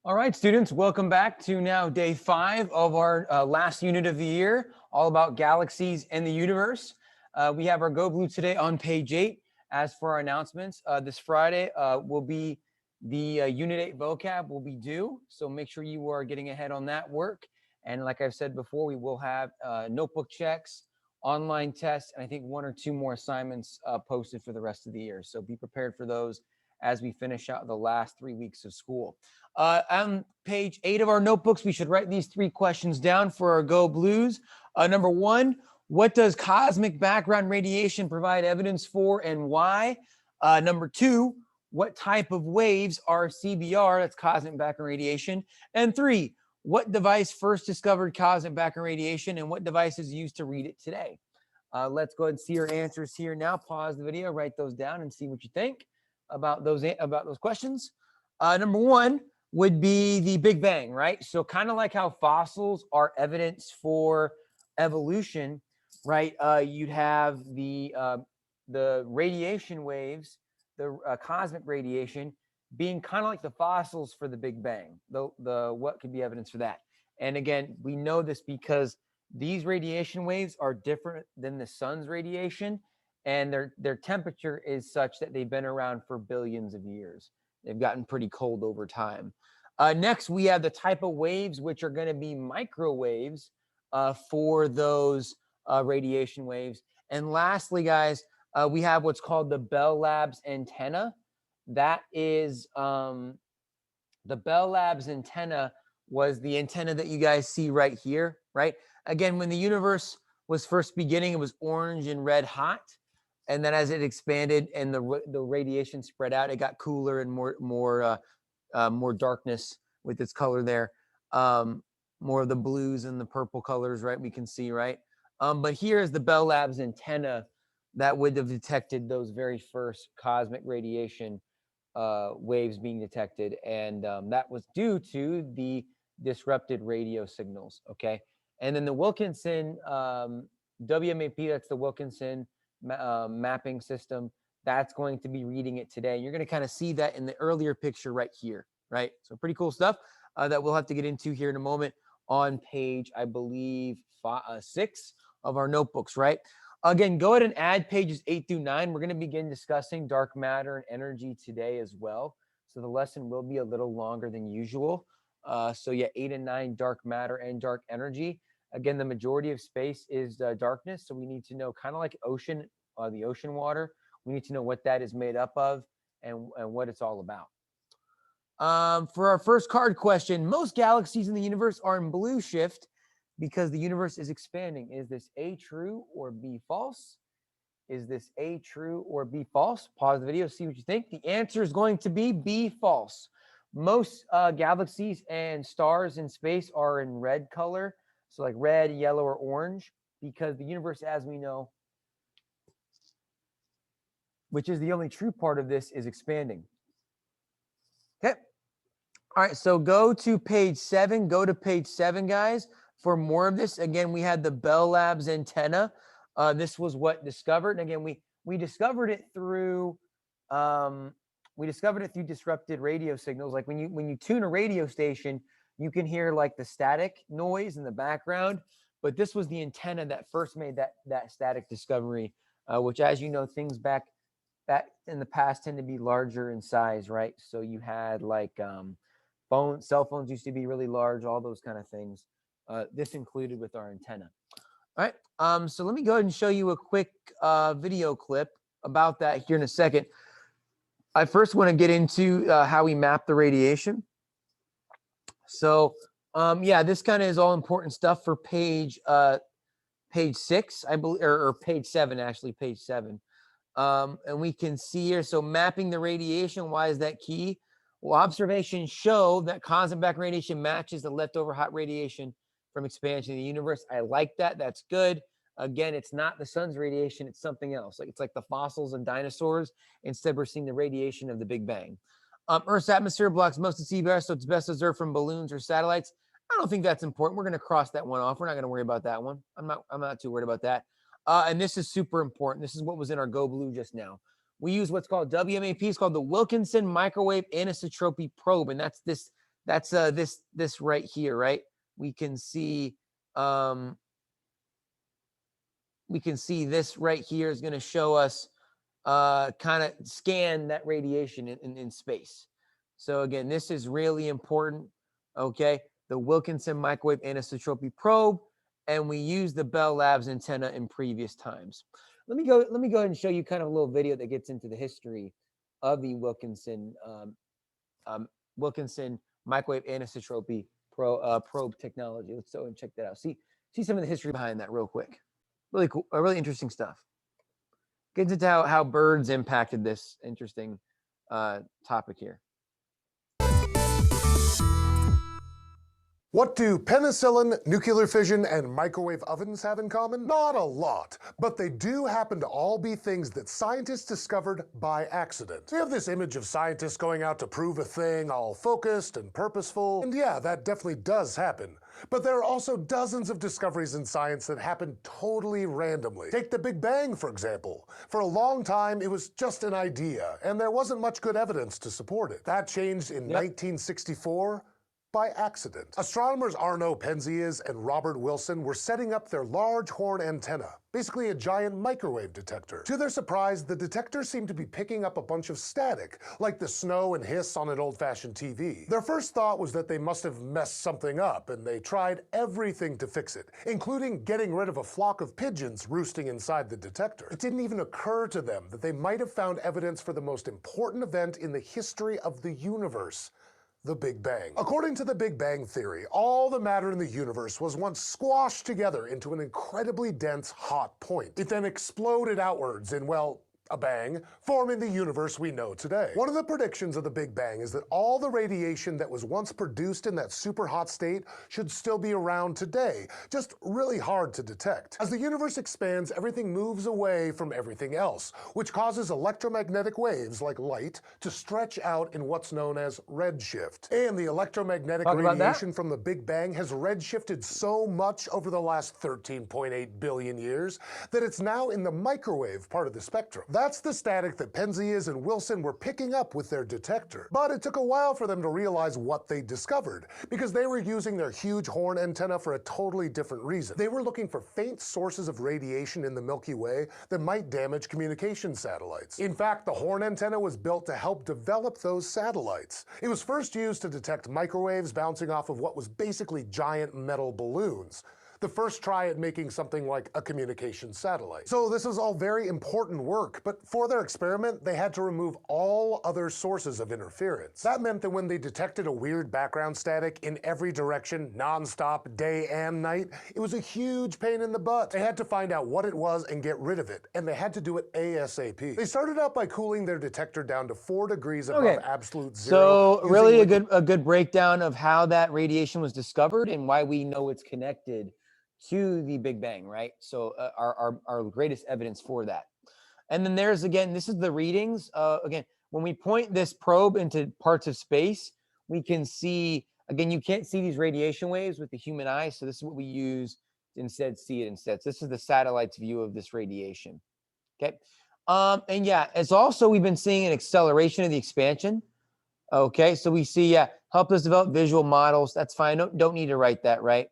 All right, students, welcome back to now day 5 of our last unit of the year, all about galaxies and the universe. We have our Go Blue today on page 8. As for our announcements, this Friday will be the Unit 8 vocab will be due, so make sure you are getting ahead on that work. And like I've said before, we will have notebook checks, online tests, and I think 1 or 2 more assignments posted for the rest of the year. So be prepared for those as we finish out the last 3 weeks of school. On page 8 of our notebooks, we should write these 3 questions down for our Go Blues. Number 1, what does cosmic background radiation provide evidence for and why? Number 2, what type of waves are CBR, that's cosmic background radiation? And 3, what device first discovered cosmic background radiation and what device is used to read it today? Let's go ahead and see your answers here now. Pause the video, write those down, and see what you think about those questions. Number 1 would be the Big Bang, right? So kind of like how fossils are evidence for evolution, right? You'd have the radiation waves, the cosmic radiation, being kind of like the fossils for the Big Bang. The what could be evidence for that? And again, we know this because these radiation waves are different than the sun's radiation, and their temperature is such that they've been around for billions of years. They've gotten pretty cold over time. Next, we have the type of waves, which are going to be microwaves for those radiation waves. And lastly, guys, we have what's called the Bell Labs antenna. That is the Bell Labs antenna was the antenna that you guys see right here, right? Again, when the universe was first beginning, it was orange and red hot. And then as it expanded and the radiation spread out, it got cooler and more darkness with its color there. More of the blues and the purple colors, right? We can see, right? But here is the Bell Labs antenna that would have detected those very first cosmic radiation waves being detected. And that was due to the disrupted radio signals, okay? And then the Wilkinson WMAP, that's the Wilkinson mapping system, that's going to be reading it today. You're going to kind of see that in the earlier picture right here, right? So pretty cool stuff that we'll have to get into here in a moment on page, I believe, 6 of our notebooks, right? Again, go ahead and add pages 8 through 9. We're going to begin discussing dark matter and energy today as well. So the lesson will be a little longer than usual. So yeah, 8 and 9, dark matter and dark energy. Again, the majority of space is darkness. So we need to know, kind of like ocean, the ocean water, we need to know what that is made up of and what it's all about. For our first card question, most galaxies in the universe are in blue shift because the universe is expanding. Is this A, true, or B, false? Is this A, true, or B, false? Pause the video, see what you think. The answer is going to be B, false. Most galaxies and stars in space are in red color, so like red, yellow, or orange, because the universe, as we know, which is the only true part of this, is expanding. Okay. All right, so go to page 7. Go to page 7, guys, for more of this. Again, we had the Bell Labs antenna. This was what discovered. And again, we discovered it through disrupted radio signals. Like when you tune a radio station, you can hear like the static noise in the background. But this was the antenna that first made that static discovery, which, as you know, things back in the past tend to be larger in size, right? So you had like cell phones used to be really large, all those kind of things. This included with our antenna. All right. So let me go ahead and show you a quick video clip about that here in a second. I first want to get into how we map the radiation. So yeah, this kind of is all important stuff for page 6, I believe, or page 7, actually, page 7. And we can see here, so mapping the radiation, why is that key? Well, observations show that cosmic background radiation matches the leftover hot radiation from expansion of the universe. I like that. That's good. Again, it's not the sun's radiation. It's something else. It's like the fossils and dinosaurs. Instead, we're seeing the radiation of the Big Bang. Earth's atmosphere blocks most of CBR, so it's best observed from balloons or satellites. I don't think that's important. We're going to cross that one off. We're not going to worry about that one. I'm not too worried about that. And this is super important. This is what was in our Go Blue just now. We use what's called WMAP. It's called the Wilkinson Microwave Anisotropy Probe, and that's this That's this right here, right? We can see this right here is going to show us kind of scan that radiation in space. So again, this is really important. Okay, the Wilkinson microwave anisotropy probe, and we use the Bell Labs antenna in previous times. Let me go ahead and show you kind of a little video that gets into the history of the Wilkinson Wilkinson microwave anisotropy probe technology. Let's go and check that out. See some of the history behind that real quick. Really cool, really interesting stuff. Gets into how birds impacted this interesting topic here. What do penicillin, nuclear fission, and microwave ovens have in common? Not a lot, but they do happen to all be things that scientists discovered by accident. We have this image of scientists going out to prove a thing, all focused and purposeful, and yeah, that definitely does happen. But there are also dozens of discoveries in science that happen totally randomly. Take the Big Bang, for example. For a long time, it was just an idea, and there wasn't much good evidence to support it. That changed in 1964, by accident. Astronomers Arno Penzias and Robert Wilson were setting up their large horn antenna, basically a giant microwave detector. To their surprise, the detector seemed to be picking up a bunch of static, like the snow and hiss on an old-fashioned TV. Their first thought was that they must have messed something up, and they tried everything to fix it, including getting rid of a flock of pigeons roosting inside the detector. It didn't even occur to them that they might have found evidence for the most important event in the history of the universe: the Big Bang. According to the Big Bang theory, all the matter in the universe was once squashed together into an incredibly dense, hot point. It then exploded outwards in, well, a bang, forming the universe we know today. One of the predictions of the Big Bang is that all the radiation that was once produced in that super hot state should still be around today, just really hard to detect. As the universe expands, everything moves away from everything else, which causes electromagnetic waves like light to stretch out in what's known as redshift. And the electromagnetic radiation from the Big Bang has redshifted so much over the last 13.8 billion years that it's now in the microwave part of the spectrum. That's the static that Penzias and Wilson were picking up with their detector. But it took a while for them to realize what they discovered, because they were using their huge horn antenna for a totally different reason. They were looking for faint sources of radiation in the Milky Way that might damage communication satellites. In fact, the horn antenna was built to help develop those satellites. It was first used to detect microwaves bouncing off of what was basically giant metal balloons, the first try at making something like a communication satellite. So this is all very important work, but for their experiment, they had to remove all other sources of interference. That meant that when they detected a weird background static in every direction, nonstop, day and night, it was a huge pain in the butt. They had to find out what it was and get rid of it, and they had to do it ASAP. They started out by cooling their detector down to 4 degrees above absolute zero. So really a good breakdown of how that radiation was discovered and why we know it's connected to the Big Bang, right? So our greatest evidence for that. And then there's, again, this is the readings. Again, when we point this probe into parts of space, we can see, again, you can't see these radiation waves with the human eye. So this is what we use to instead see it instead. So this is the satellite's view of this radiation. Okay. And yeah, it's also, we've been seeing an acceleration of the expansion. Okay. So we see, help us develop visual models. That's fine. Don't need to write that, right?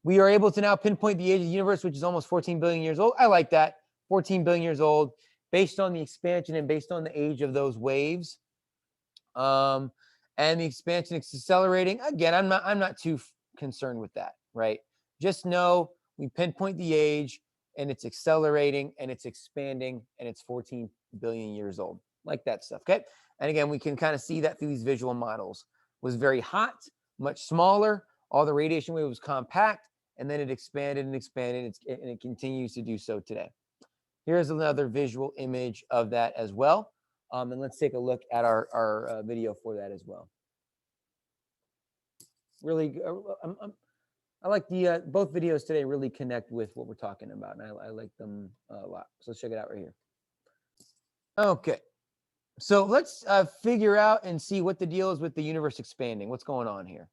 We are able to now pinpoint the age of the universe, which is almost 14 billion years old. I like that. 14 billion years old, based on the expansion and based on the age of those waves. And the expansion is accelerating. Again, I'm not too concerned with that, right? Just know we pinpoint the age and it's accelerating and it's expanding and it's 14 billion years old. Like that stuff, okay? And again, we can kind of see that through these visual models. It was very hot, much smaller. All the radiation wave was compact, and then it expanded and expanded, and it continues to do so today. Here's another visual image of that as well. And let's take a look at our video for that as well. Really, I like the both videos today really connect with what we're talking about, and I like them a lot. So let's check it out right here. Okay. So let's figure out and see what the deal is with the universe expanding. What's going on here?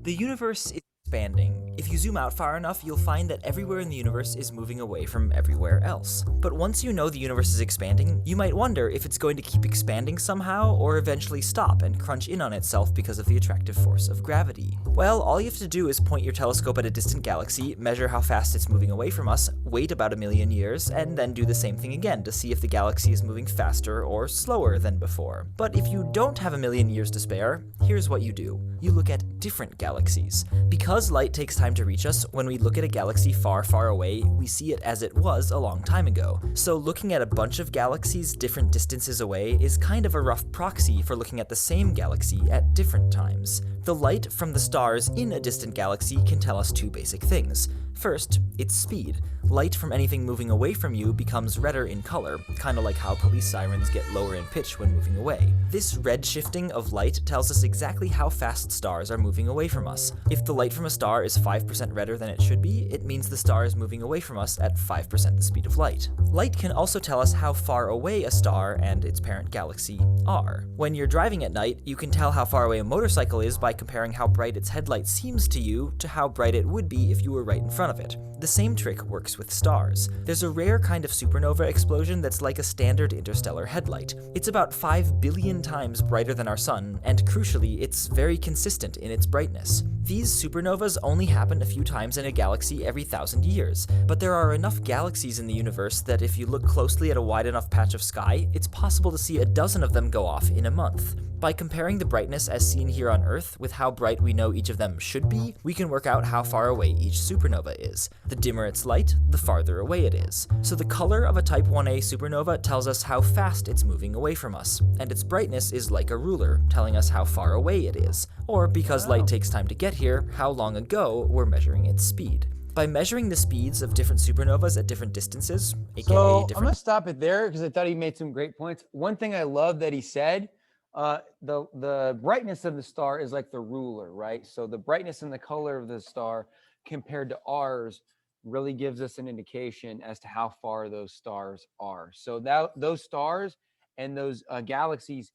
The universe is expanding. If you zoom out far enough, you'll find that everywhere in the universe is moving away from everywhere else. But once you know the universe is expanding, you might wonder if it's going to keep expanding somehow, or eventually stop and crunch in on itself because of the attractive force of gravity. Well, all you have to do is point your telescope at a distant galaxy, measure how fast it's moving away from us, wait about 1,000,000 years, and then do the same thing again to see if the galaxy is moving faster or slower than before. But if you don't have 1,000,000 years to spare, here's what you do. You look at different galaxies. Because light takes time to reach us, when we look at a galaxy far, far away, we see it as it was a long time ago. So looking at a bunch of galaxies different distances away is kind of a rough proxy for looking at the same galaxy at different times. The light from the stars in a distant galaxy can tell us two basic things. First, its speed. Light from anything moving away from you becomes redder in color, kind of like how police sirens get lower in pitch when moving away. This red shifting of light tells us exactly how fast stars are moving away from us. If the light from a star is 5% redder than it should be, it means the star is moving away from us at 5% the speed of light. Light can also tell us how far away a star and its parent galaxy are. When you're driving at night, you can tell how far away a motorcycle is by comparing how bright its headlight seems to you to how bright it would be if you were right in front of it. The same trick works with stars. There's a rare kind of supernova explosion that's like a standard interstellar headlight. It's about 5 billion times brighter than our sun, and crucially, it's very consistent in its brightness. These supernovas only happen a few times in a galaxy every 1,000 years, but there are enough galaxies in the universe that if you look closely at a wide enough patch of sky, it's possible to see a dozen of them go off in a month. By comparing the brightness as seen here on Earth with how bright we know each of them should be, we can work out how far away each supernova is. The dimmer its light, the farther away it is. So the color of a Type 1a supernova tells us how fast it's moving away from us, and its brightness is like a ruler, telling us how far away it is. Or, because light takes time to get here, how long ago we're measuring its speed. By measuring the speeds of different supernovas at different distances, aka So I'm different... gonna stop it there because I thought he made some great points. One thing I love that he said, the brightness of the star is like the ruler, right? So the brightness and the color of the star compared to ours really gives us an indication as to how far those stars are. So that those stars and those galaxies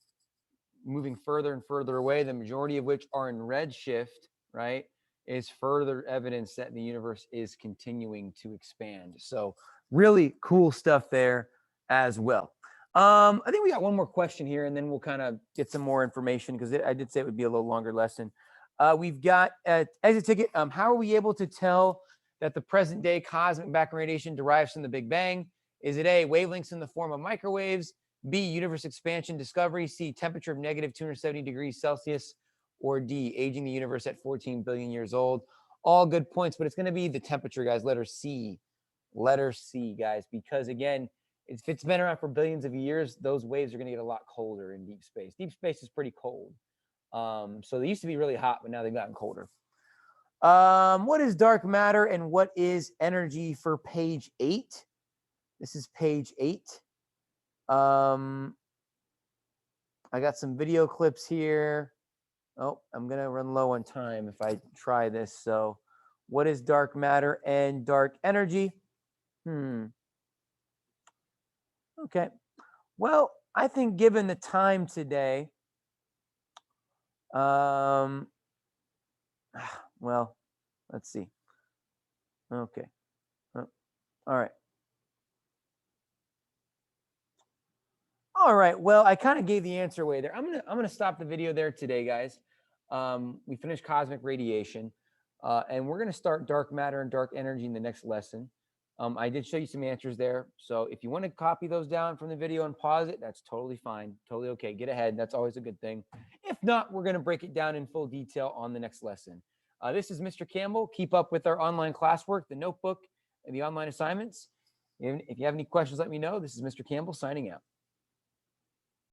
moving further and further away, the majority of which are in redshift, right, is further evidence that the universe is continuing to expand. So really cool stuff there as well. I think we got one more question here, and then we'll kind of get some more information because I did say it would be a little longer lesson. We've got exit ticket. How are we able to tell that the present day cosmic background radiation derives from the Big Bang? Is it A, wavelengths in the form of microwaves, B, universe expansion discovery, C, temperature of negative 270 degrees Celsius, or D, aging the universe at 14 billion years old? All good points, but it's going to be the temperature, guys. Letter C, guys, because again, if it's been around for billions of years, those waves are going to get a lot colder in deep space. Deep space is pretty cold. So they used to be really hot, but now they've gotten colder. What is dark matter and what is energy for page 8? This is page 8. I got some video clips here. Oh, I'm going to run low on time if I try this. So what is dark matter and dark energy? Okay. Well, I think given the time today, well, let's see. Okay. All right. All right. Well, I kind of gave the answer away there. I'm gonna stop the video there today, guys. We finished cosmic radiation, and we're gonna start dark matter and dark energy in the next lesson. I did show you some answers there. So if you want to copy those down from the video and pause it, that's totally fine. Totally okay. Get ahead. That's always a good thing. If not, we're going to break it down in full detail on the next lesson. This is Mr. Campbell. Keep up with our online classwork, the notebook, and the online assignments. If you have any questions, let me know. This is Mr. Campbell signing out.